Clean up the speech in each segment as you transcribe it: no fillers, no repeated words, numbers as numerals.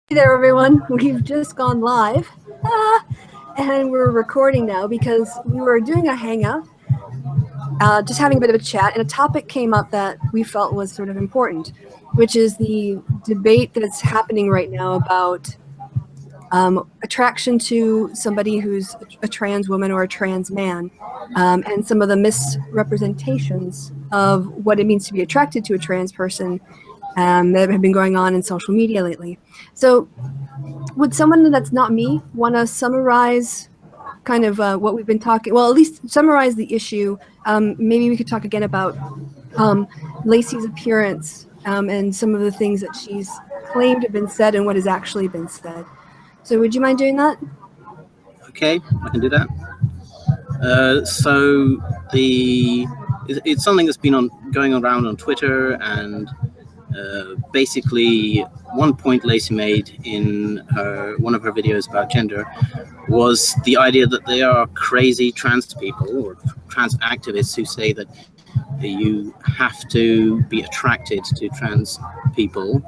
Hey there, everyone. We've just gone live, and we're recording now because we were doing a hangout, just having a bit of a chat, and a topic came up that we felt was sort of important, which is the debate that's happening right now about attraction to somebody who's a trans woman or a trans man, and some of the misrepresentations of what it means to be attracted to a trans person that have been going on in social media lately. So would someone that's not me want to summarize kind of what we've been talking, well, at least summarize the issue? Maybe we could talk again about Lacey's appearance and some of the things that she's claimed have been said and what has actually been said. So would you mind doing that? Okay, I can do that. So it's something that's been going around on Twitter, and basically one point Lacey made in one of her videos about gender was the idea that they are crazy trans people or trans activists who say that you have to be attracted to trans people,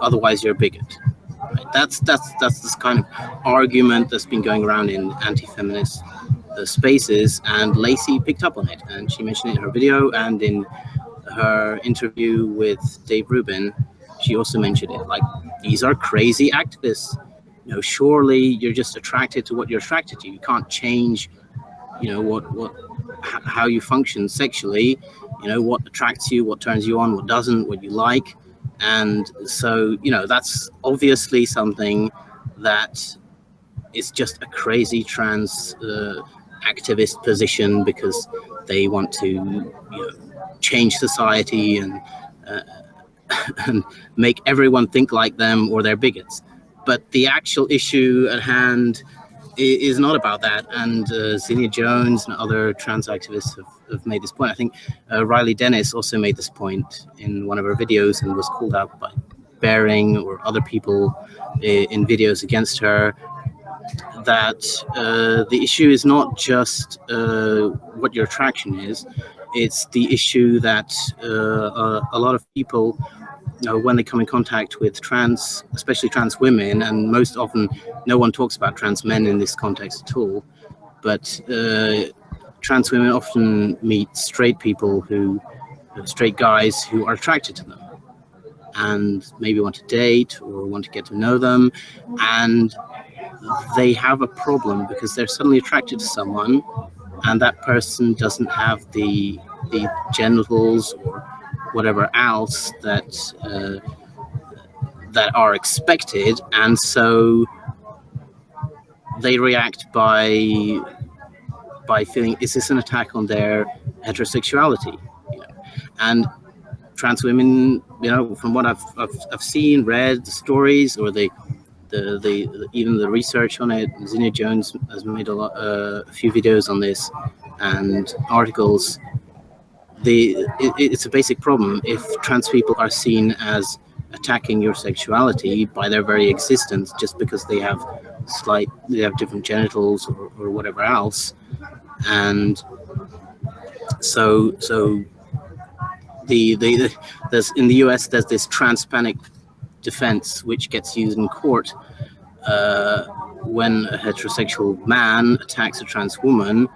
otherwise you're a bigot. Right? That's this kind of argument that's been going around in anti-feminist spaces, and Lacey picked up on it, and she mentioned it in her video, and in her interview with Dave Rubin, she also mentioned it. Like, these are crazy activists. You know, surely you're just attracted to what you're attracted to. You can't change, you know, how you function sexually. You know, what attracts you, what turns you on, what doesn't, what you like. And so, you know, that's obviously something that is just a crazy trans activist position, because they want to, you know, change society and and make everyone think like them, or they're bigots. But the actual issue at hand is not about that. And Zinnia Jones and other trans activists have made this point. I think Riley Dennis also made this point in one of her videos and was called out by Bering or other people in videos against her, that the issue is not just what your attraction is. It's the issue that a lot of people, you know, when they come in contact with trans, especially trans women, and most often no one talks about trans men in this context at all, but trans women often meet straight people straight guys who are attracted to them and maybe want to date or want to get to know them, and they have a problem because they're suddenly attracted to someone and that person doesn't have the genitals or whatever else that are expected, and so they react by feeling, is this an attack on their heterosexuality? You know? And trans women, you know, from what I've seen, read the stories, or even the research on it, Zinnia Jones has made a few videos on this and articles. It's a basic problem if trans people are seen as attacking your sexuality by their very existence, just because they have different genitals or whatever else. And so there's, in the US, there's this trans panic defense which gets used in court when a heterosexual man attacks a trans woman,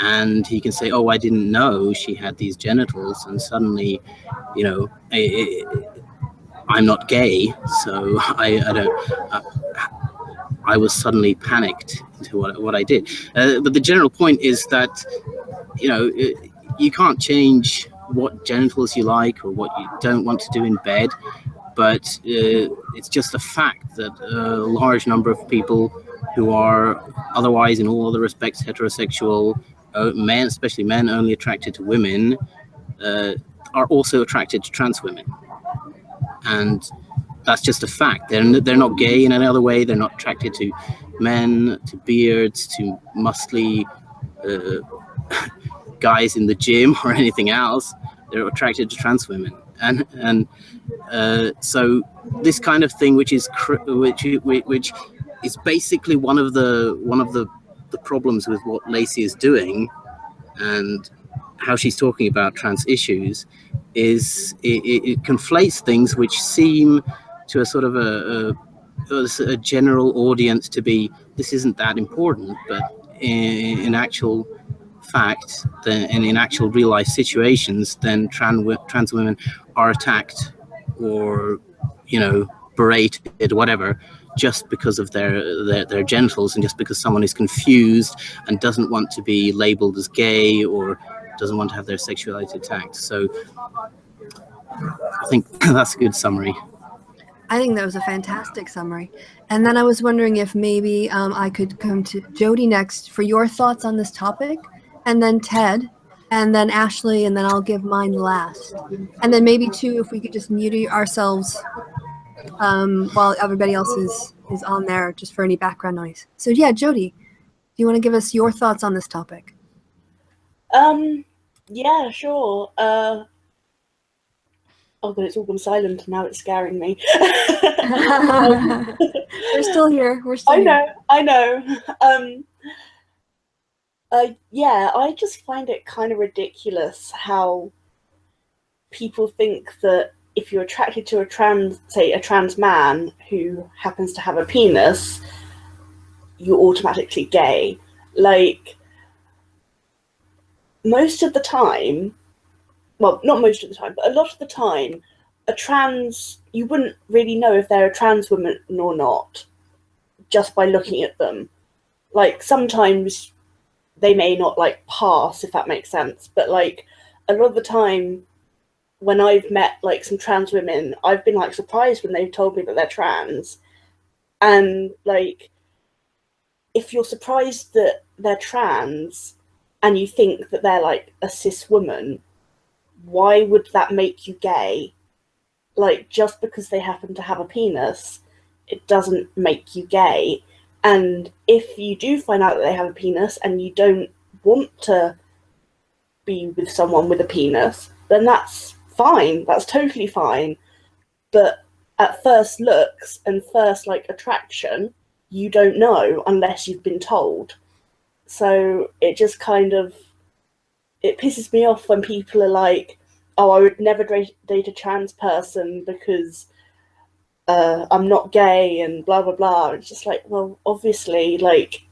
and he can say, oh, I didn't know she had these genitals, and suddenly, you know, I'm not gay, so I was suddenly panicked into what I did. But the general point is that, you know, you can't change what genitals you like or what you don't want to do in bed, but it's just a fact that a large number of people who are otherwise in all other respects heterosexual, men, especially men only attracted to women, are also attracted to trans women. And that's just a fact. They're not gay in any other way. They're not attracted to men, to beards, to muscly guys in the gym or anything else. They're attracted to trans women. And so this kind of thing, which is basically one of the problems with what Lacey is doing and how she's talking about trans issues, is it conflates things which seem to a sort of a general audience to be, this isn't that important, but in actual fact, and in actual real life situations, then trans women are attacked or, berated, whatever, just because of their genitals, and just because someone is confused and doesn't want to be labeled as gay or doesn't want to have their sexuality attacked. So I think that's a good summary. I think that was a fantastic summary. And then I was wondering if maybe I could come to Jody next for your thoughts on this topic, and then Ted, and then Ashley, and then I'll give mine last. And then maybe too, if we could just mute ourselves while everybody else is on there, just for any background noise. So yeah, Jody, do you want to give us your thoughts on this topic? Yeah, sure. Oh god, it's all gone silent and now it's scaring me. We're still here. We're still here. I know. Yeah, I just find it kind of ridiculous how people think that if you're attracted to a trans man who happens to have a penis, you're automatically gay. Like, most of the time, well, not most of the time, but a lot of the time, you wouldn't really know if they're a trans woman or not just by looking at them. Like, sometimes they may not, like, pass, if that makes sense, but, like, a lot of the time when I've met, like, some trans women, I've been, like, surprised when they've told me that they're trans. And, like, if you're surprised that they're trans and you think that they're, like, a cis woman, why would that make you gay? Like, just because they happen to have a penis, it doesn't make you gay. And if you do find out that they have a penis and you don't want to be with someone with a penis, then that's fine. That's totally fine. But at first looks and first, like, attraction, you don't know unless you've been told. So it just kind of, it pisses me off when people are like, oh, I would never date a trans person because I'm not gay and blah, blah, blah. It's just like, well, obviously, like,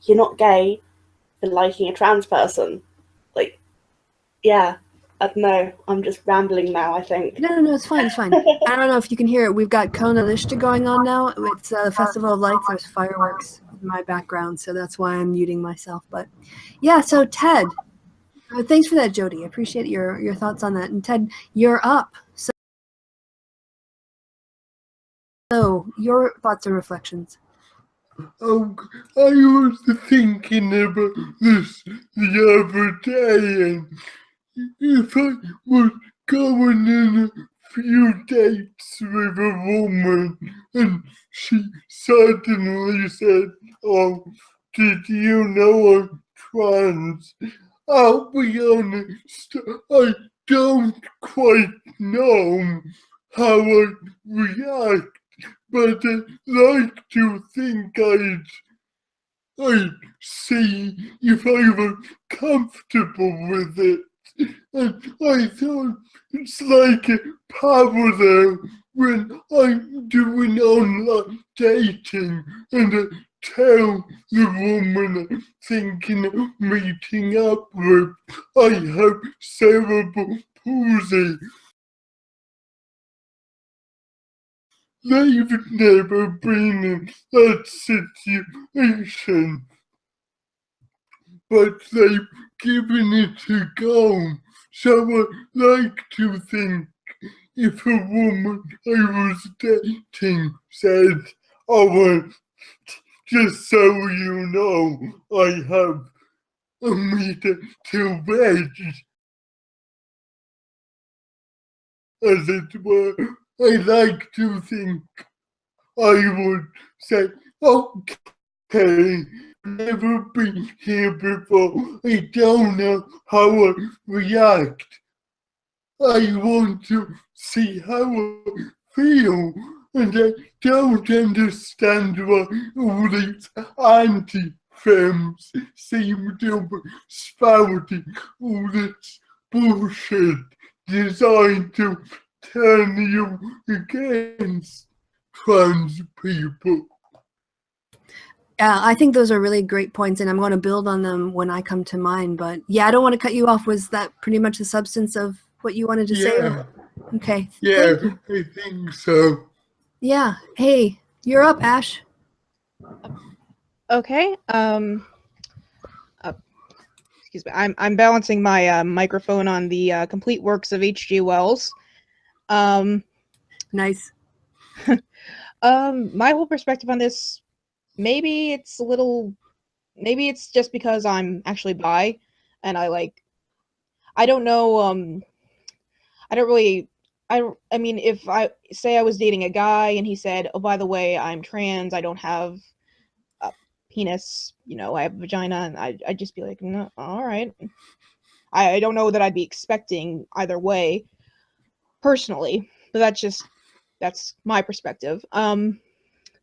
you're not gay for liking a trans person. Like, yeah, I don't know. I'm just rambling now, I think. No, it's fine, it's fine. I don't know if you can hear it. We've got Kona Lishta going on now. It's the Festival of Lights. There's fireworks in my background, so that's why I'm muting myself. But yeah, so Ted, thanks for that, Jody. I appreciate your thoughts on that. And Ted, you're up. So your thoughts and reflections. I was thinking about this the other day, and if I was going in a few dates with a woman and she suddenly said, oh, did you know I'm trans? I'll be honest, I don't quite know how I'd react, but I'd like to think I'd see if I were comfortable with it. And I thought it's like a parallel when I'm doing online dating and I tell the woman I'm thinking of meeting up with I have cerebral palsy. They've never been in that situation, but they've given it a go. So I like to think if a woman I was dating said, oh, just so you know, I have a meter to veg, as it were, I like to think I would say, okay, never been here before, I don't know how I react. I want to see how I feel, and I don't understand why all these anti-femmes seem to be spouting all this bullshit designed to turn you against trans people. I think those are really great points, and I'm going to build on them when I come to mine. But yeah, I don't want to cut you off. Was that pretty much the substance of what you wanted to say? Okay. Yeah, Thank you. I think so. Yeah. Hey, you're up, Ash. Okay. Excuse me. I'm balancing my microphone on the complete works of H.G. Wells. Nice. My whole perspective on this, maybe it's just because I'm actually bi, and I don't know. I don't really. I mean, if I say I was dating a guy and he said, "Oh, by the way, I'm trans. I don't have a penis. You know, I have a vagina," and I'd just be like, "No, all right." I don't know that I'd be expecting either way, personally, but that's my perspective.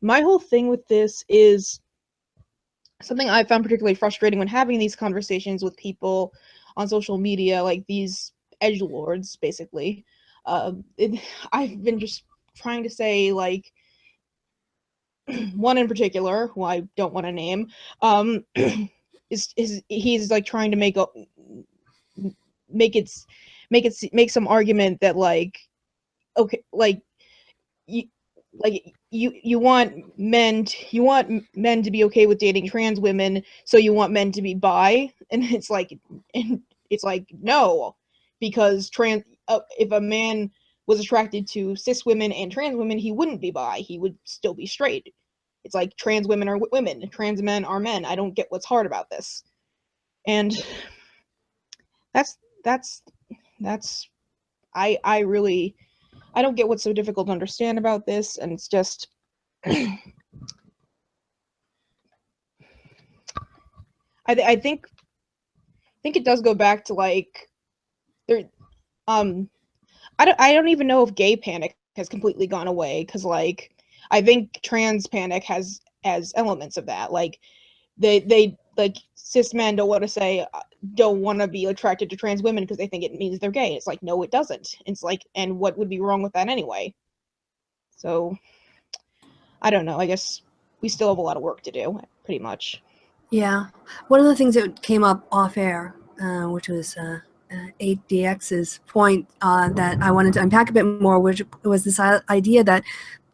My whole thing with this is something I found particularly frustrating when having these conversations with people on social media, like these edgelords, basically. I've been just trying to say, like, one in particular, who I don't want to name, he's like trying to make some argument that, like, okay, like, you want men to be okay with dating trans women, so you want men to be bi, and it's like no, because if a man was attracted to cis women and trans women, he wouldn't be bi, he would still be straight. It's like trans women are women, trans men are men. I don't get what's hard about this. And that's I don't get what's so difficult to understand about this, and it's just I think it does go back to, like, there I don't even know if gay panic has completely gone away, because, like, I think trans panic has elements of that. Like, they like, cis men don't want to be attracted to trans women because they think it means they're gay. It's like, no, it doesn't. It's like, and what would be wrong with that anyway? So I don't know. I guess we still have a lot of work to do, pretty much. Yeah. One of the things that came up off air, which was 8DX's point that I wanted to unpack a bit more, which was this idea that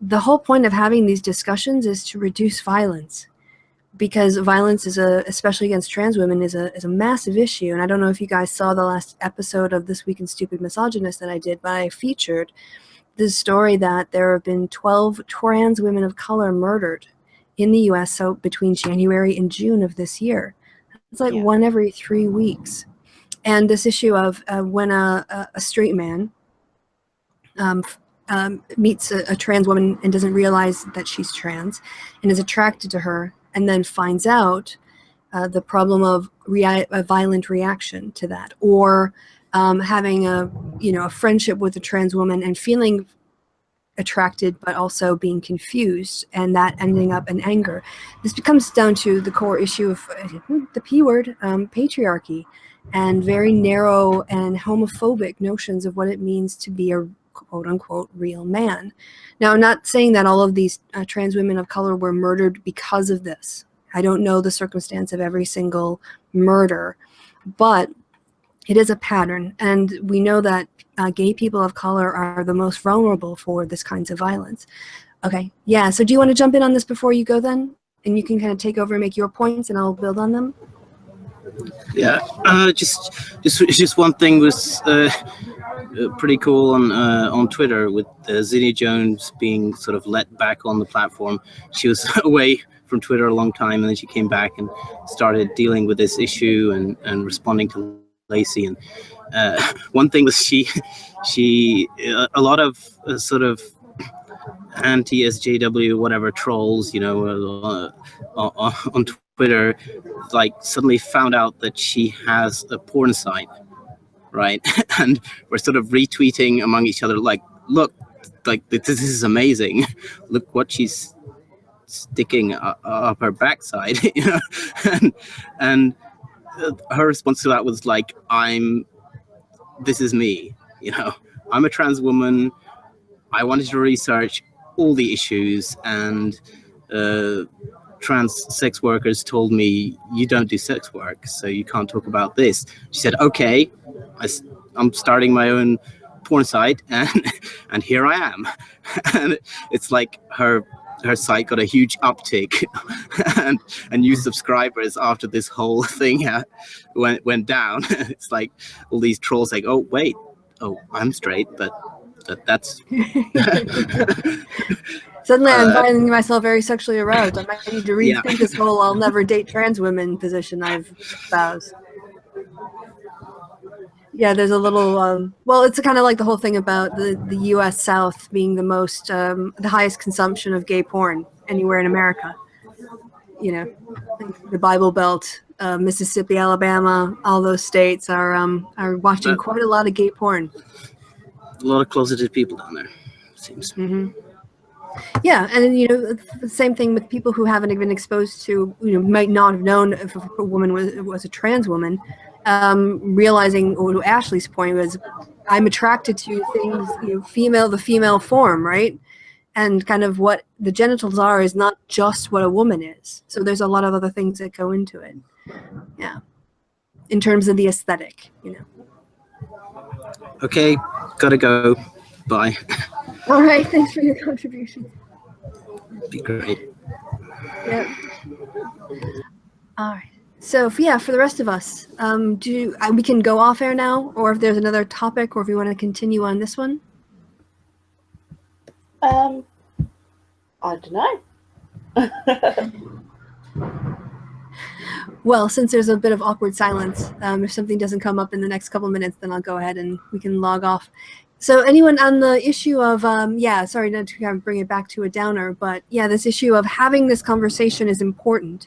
the whole point of having these discussions is to reduce violence, because violence especially against trans women is a massive issue. And I don't know if you guys saw the last episode of This Week in Stupid Misogynist that I did, but I featured this story that there have been 12 trans women of color murdered in the U.S. so between January and June of this year. It's like one every 3 weeks. And this issue of when a straight man meets a trans woman and doesn't realize that she's trans and is attracted to her, and then finds out the problem of a violent reaction to that, or having a friendship with a trans woman and feeling attracted but also being confused, and that ending up in anger. This becomes down to the core issue of the P word, patriarchy, and very narrow and homophobic notions of what it means to be a quote-unquote real man. Now, I'm not saying that all of these trans women of color were murdered because of this. I don't know the circumstance of every single murder, but it is a pattern, and we know that gay people of color are the most vulnerable for this kinds of violence. Okay, yeah, so do you want to jump in on this before you go then? And you can kind of take over and make your points, and I'll build on them. Yeah, just one thing was pretty cool on Twitter, with Zinnia Jones being sort of let back on the platform. She was away from Twitter a long time, and then she came back and started dealing with this issue and responding to Lacey. And one thing was she a lot of sort of anti-SJW whatever trolls, on Twitter, like, suddenly found out that she has a porn site, right? And we're sort of retweeting among each other, like, look, like, this is amazing. Look what she's sticking up her backside, and her response to that was like, this is me, I'm a trans woman. I wanted to research all the issues, and trans sex workers told me, you don't do sex work, so you can't talk about this. She said, okay, I'm starting my own porn site, and here I am. And it's like her site got a huge uptick and new subscribers after this whole thing went down. It's like all these trolls like, oh wait, oh, I'm straight, but that's Suddenly I'm finding myself very sexually aroused. I might need to rethink this whole I'll never date trans women position I've espoused. Yeah, there's a little, well, it's kind of like the whole thing about the U.S. South being the most, the highest consumption of gay porn anywhere in America. You know, the Bible Belt, Mississippi, Alabama, all those states are watching quite a lot of gay porn. A lot of closeted people down there, it seems. Mm-hmm. Yeah, and you know, the same thing with people who haven't been exposed to, you know, might not have known if a woman was a trans woman. Realizing, to Ashley's point, was I'm attracted to things, you know, the female form, right? And kind of what the genitals are is not just what a woman is. So there's a lot of other things that go into it. Yeah, in terms of the aesthetic, you know. Okay, gotta go. Bye. All right, thanks for your contribution. Be great. Yeah. All right. So yeah, for the rest of us, we can go off air now, or if there's another topic, or if we want to continue on this one. I don't know. Well, since there's a bit of awkward silence, if something doesn't come up in the next couple minutes, then I'll go ahead and we can log off. So anyone on the issue of, sorry not to kind of bring it back to a downer, but yeah, this issue of having this conversation is important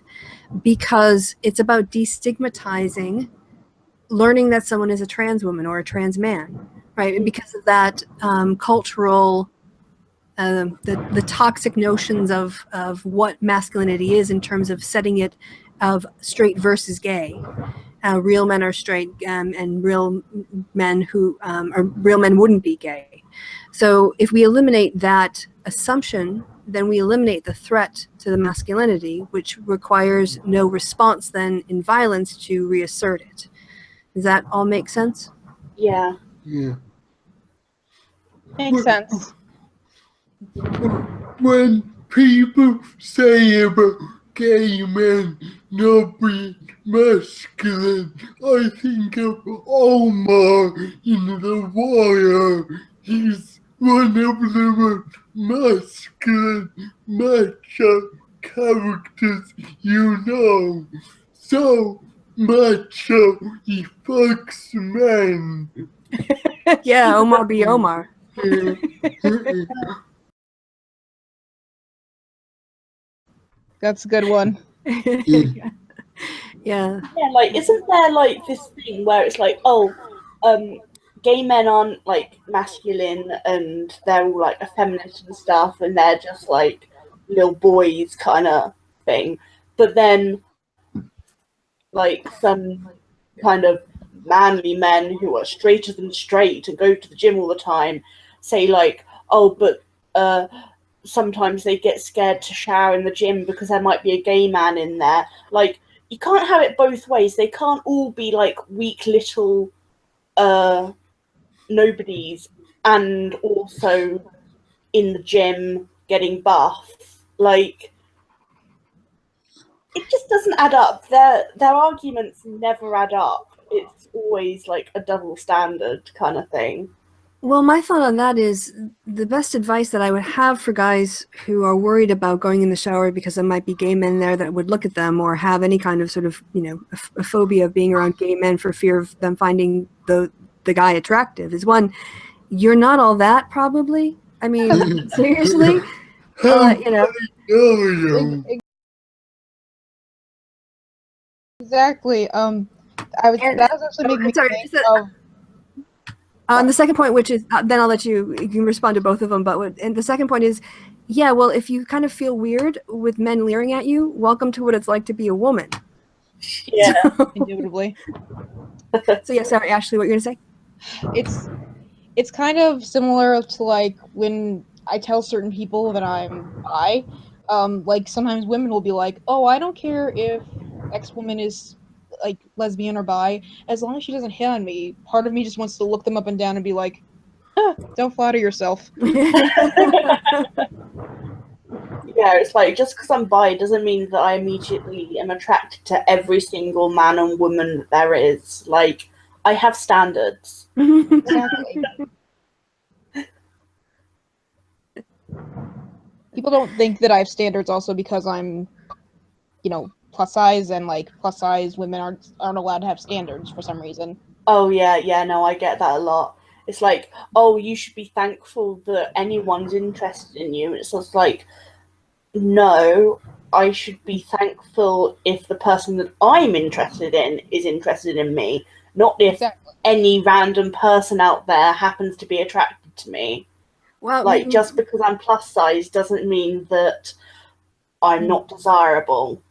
because it's about destigmatizing learning that someone is a trans woman or a trans man, right? And because of that cultural, the toxic notions of what masculinity is in terms of setting it of straight versus gay. Real men are straight, and real men wouldn't be gay. So if we eliminate that assumption, then we eliminate the threat to the masculinity, which requires no response then in violence to reassert it. Does that all make sense? Yeah. Yeah. Makes sense. When people say about gay men not being masculine, I think of Omar in The Wire. He's one of the most masculine, macho characters you know. So macho, he fucks men. Yeah, Omar be Omar. That's a good one. Yeah. Yeah, like, isn't there like this thing where it's like, oh, gay men aren't like masculine and they're all like effeminate and stuff, and they're just like little boys kind of thing. But then, like, some kind of manly men who are straighter than straight and go to the gym all the time say like, oh, but sometimes they get scared to shower in the gym because there might be a gay man in there. Like, you can't have it both ways. They can't all be like weak little nobodies and also in the gym getting buff. Like, it just doesn't add up. Their arguments never add up. It's always like a double standard kind of thing. Well, my thought on that is the best advice that I would have for guys who are worried about going in the shower because there might be gay men there that would look at them or have any kind of sort of, you know, a phobia of being around gay men for fear of them finding the guy attractive is, one, you're not all that probably. I mean, seriously, you know. Exactly. That was actually making me think of. The second point, which is, then I'll let you can respond to both of them. And the second point is, yeah, well, if you kind of feel weird with men leering at you, welcome to what it's like to be a woman. Yeah, Indubitably. So yeah, sorry, Ashley, what you're gonna say? It's kind of similar to like when I tell certain people that I'm bi, like sometimes women will be like, "Oh, I don't care if X woman is like lesbian or bi, as long as she doesn't hit on me." Part of me just wants to look them up and down and be like, "Don't flatter yourself." Yeah, it's like, just because I'm bi doesn't mean that I immediately am attracted to every single man and woman that there is. Like, I have standards. Exactly. People don't think that I have standards also because I'm, plus size, and like plus size women aren't allowed to have standards for some reason. Oh, yeah, no, I get that a lot. It's like, oh, you should be thankful that anyone's interested in you. It's just like, no, I should be thankful if the person that I'm interested in is interested in me, not if Exactly. any random person out there happens to be attracted to me. Well, Like, just because I'm plus size doesn't mean that I'm not desirable.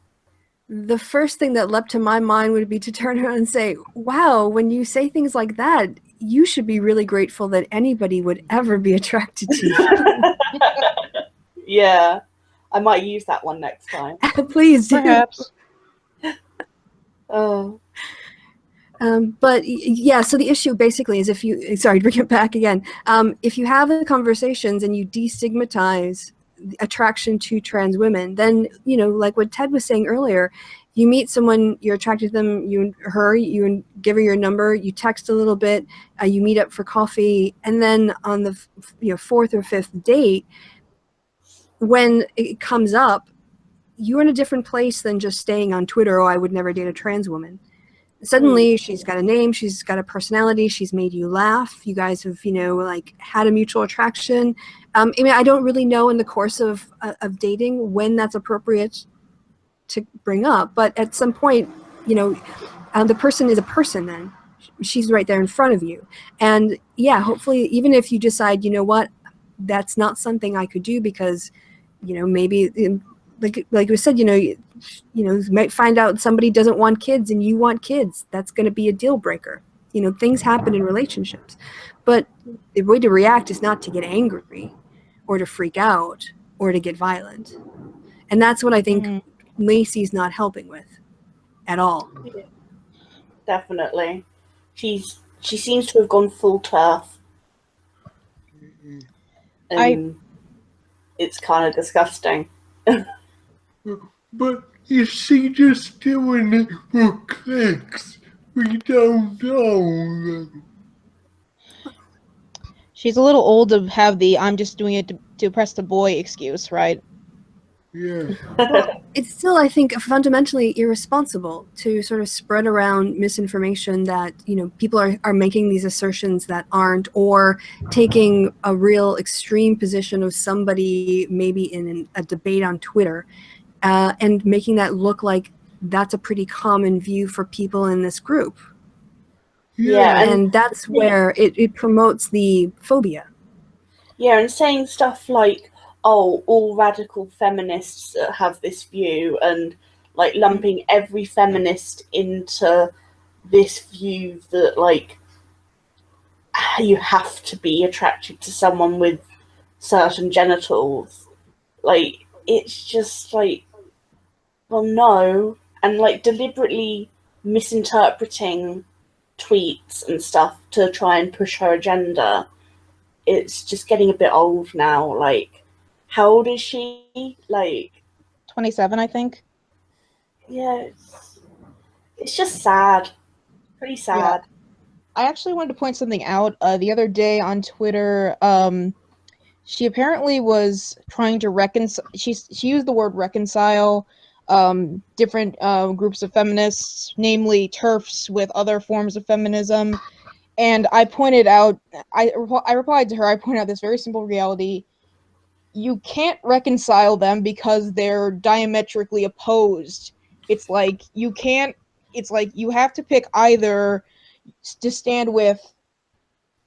the first thing that leapt to my mind would be to turn around and say, wow, when you say things like that, you should be really grateful that anybody would ever be attracted to you. Yeah, I might use that one next time. Please do. Perhaps. Oh. But yeah, so the issue basically is sorry, bring it back again. If you have the conversations and you destigmatize attraction to trans women, then, like what Ted was saying earlier, you meet someone, you're attracted to them, you give her your number, you text a little bit, you meet up for coffee, and then on the fourth or fifth date, when it comes up, you're in a different place than just staying on Twitter, oh, I would never date a trans woman. Suddenly she's got a name, she's got a personality, she's made you laugh, you guys have, like had a mutual attraction. I don't really know in the course of dating when that's appropriate to bring up, but at some point, the person is a person then. She's right there in front of you. And yeah, hopefully, even if you decide, you know what, that's not something I could do because, maybe like we said, you might find out somebody doesn't want kids and you want kids. That's going to be a deal breaker. Things happen in relationships. But the way to react is not to get angry or to freak out or to get violent. And that's what I think Lacey's not helping with at all. Yeah, definitely. She seems to have gone full turf. And it's kind of disgusting. But is she just doing it for clicks? We don't know. She's a little old to have the "I'm just doing it to impress the boy" excuse, right? Yeah. Well, it's still, I think, fundamentally irresponsible to sort of spread around misinformation that, people are making these assertions that aren't, or taking a real extreme position of somebody maybe in a debate on Twitter, and making that look like that's a pretty common view for people in this group. Yeah, and that's where it promotes the phobia. Yeah, and saying stuff like, oh, all radical feminists have this view, and like lumping every feminist into this view that like you have to be attracted to someone with certain genitals. Like, it's just like, well, no. And like deliberately misinterpreting tweets and stuff to try and push her agenda. It's just getting a bit old now. Like, how old is she? Like 27, I think. Yeah, it's just sad. Pretty sad. Yeah. I actually wanted to point something out. The other day on Twitter, she apparently was trying to reconcile. She used the word reconcile different groups of feminists, namely TERFs, with other forms of feminism. And I pointed out, I replied to her, I pointed out this very simple reality. You can't reconcile them because they're diametrically opposed. It's like you have to pick either to stand with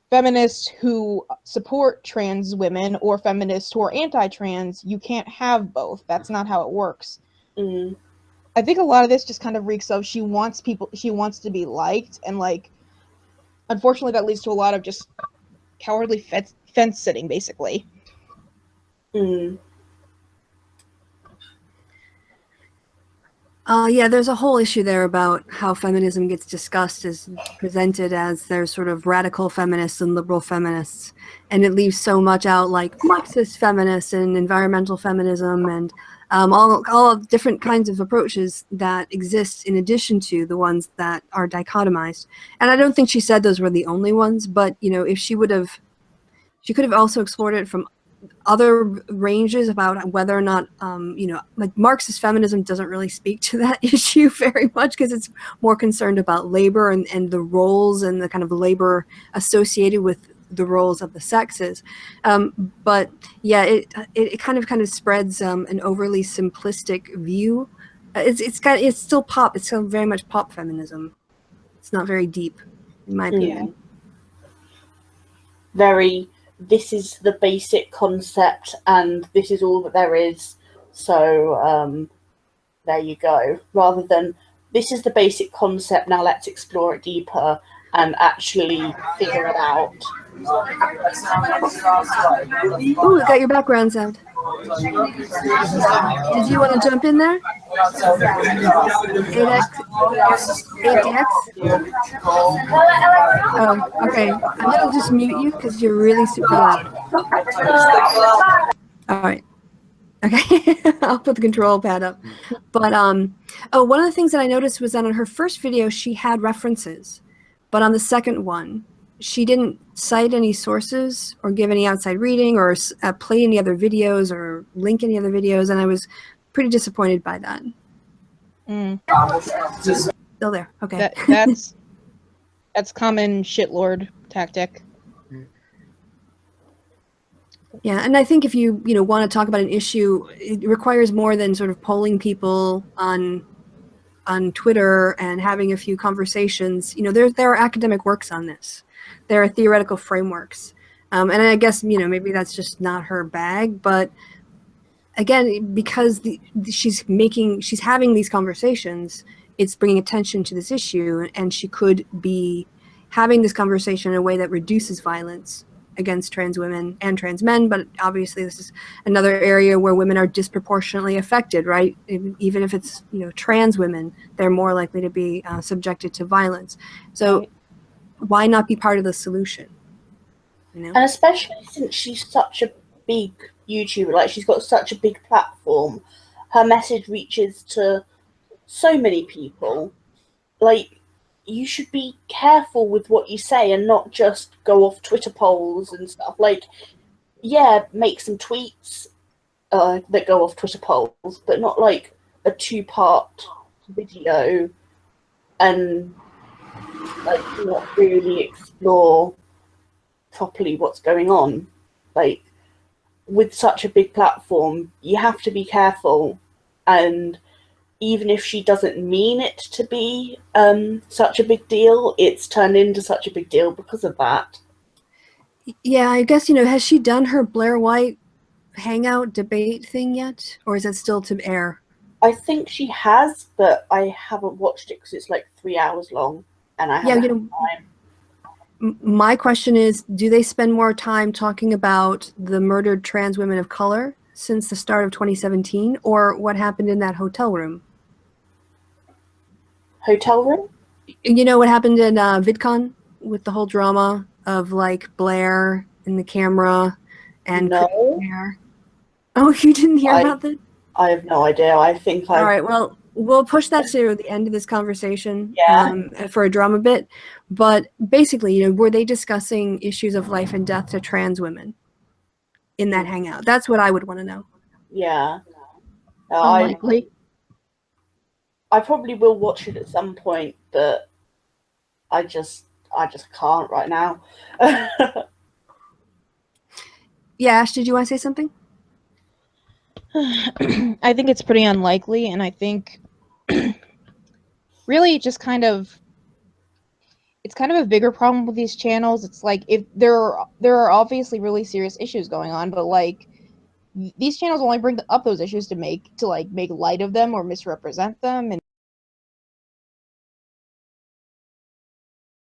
feminists who support trans women or feminists who are anti-trans. You can't have both. That's not how it works. I think a lot of this just kind of reeks of she wants to be liked, and like, unfortunately that leads to a lot of just cowardly fence sitting, basically. Mm. Yeah, there's a whole issue there about how feminism gets discussed as presented as there's sort of radical feminists and liberal feminists, and it leaves so much out like Marxist feminists and environmental feminism and all different kinds of approaches that exist in addition to the ones that are dichotomized. And I don't think she said those were the only ones, but you know, if she would have, she could have also explored it from other ranges about whether or not, you know, like Marxist feminism doesn't really speak to that issue very much because it's more concerned about labor and the roles and the kind of labor associated with the roles of the sexes. But yeah, it kind of spreads an overly simplistic view. It's still pop. It's still very much pop feminism. It's not very deep, in my opinion. Very, this is the basic concept and this is all that there is, so there you go, rather than this is the basic concept, now let's explore it deeper and actually figure it out. Ooh, I got your background sound. Did you want to jump in there? 8x? Oh, okay. I'm going to just mute you because you're really super loud. All right. Okay. I'll put the control pad up. But, oh, one of the things that I noticed was that on her first video, she had references. But on the second one, she didn't cite any sources or give any outside reading or play any other videos or link any other videos, and I was pretty disappointed by that. Still there. Okay. That's common shitlord tactic. Yeah, and I think if you want to talk about an issue, it requires more than sort of polling people on Twitter and having a few conversations. You know, there are academic works on this. There are theoretical frameworks. And I guess, you know, maybe that's just not her bag, but again, because she's having these conversations, it's bringing attention to this issue, and she could be having this conversation in a way that reduces violence against trans women and trans men. But obviously this is another area where women are disproportionately affected, right? Even if it's, you know, trans women, they're more likely to be subjected to violence. So why not be part of the solution? You know? And especially since she's such a big YouTuber, like she's got such a big platform, her message reaches to so many people. Like, you should be careful with what you say and not just go off Twitter polls and stuff. Like, yeah, make some tweets that go off Twitter polls, but not like a 2-part video and like not really explore properly what's going on. Like, with such a big platform, you have to be careful, and even if she doesn't mean it to be such a big deal, it's turned into such a big deal because of that. Yeah, I guess, you know, has she done her Blair White hangout debate thing yet? Or is it still to air? I think she has, but I haven't watched it because it's like 3 hours long, and I haven't had time. My question is, do they spend more time talking about the murdered trans women of color since the start of 2017, or what happened in that hotel room? Hotel room? You know what happened in VidCon with the whole drama of like Blair in the camera and No. Oh, you didn't hear about that? I have no idea. I think All right, well, we'll push that to the end of this conversation for a drama bit. But basically, you know, were they discussing issues of life and death to trans women in that hangout? That's what I would want to know. Yeah. Unlikely. I probably will watch it at some point, but I just can't right now. Yeah, Ash, did you want to say something? I think it's pretty unlikely, and I think really just it's kind of a bigger problem with these channels. It's like, if there are obviously really serious issues going on, but like these channels only bring up those issues to make light of them or misrepresent them, and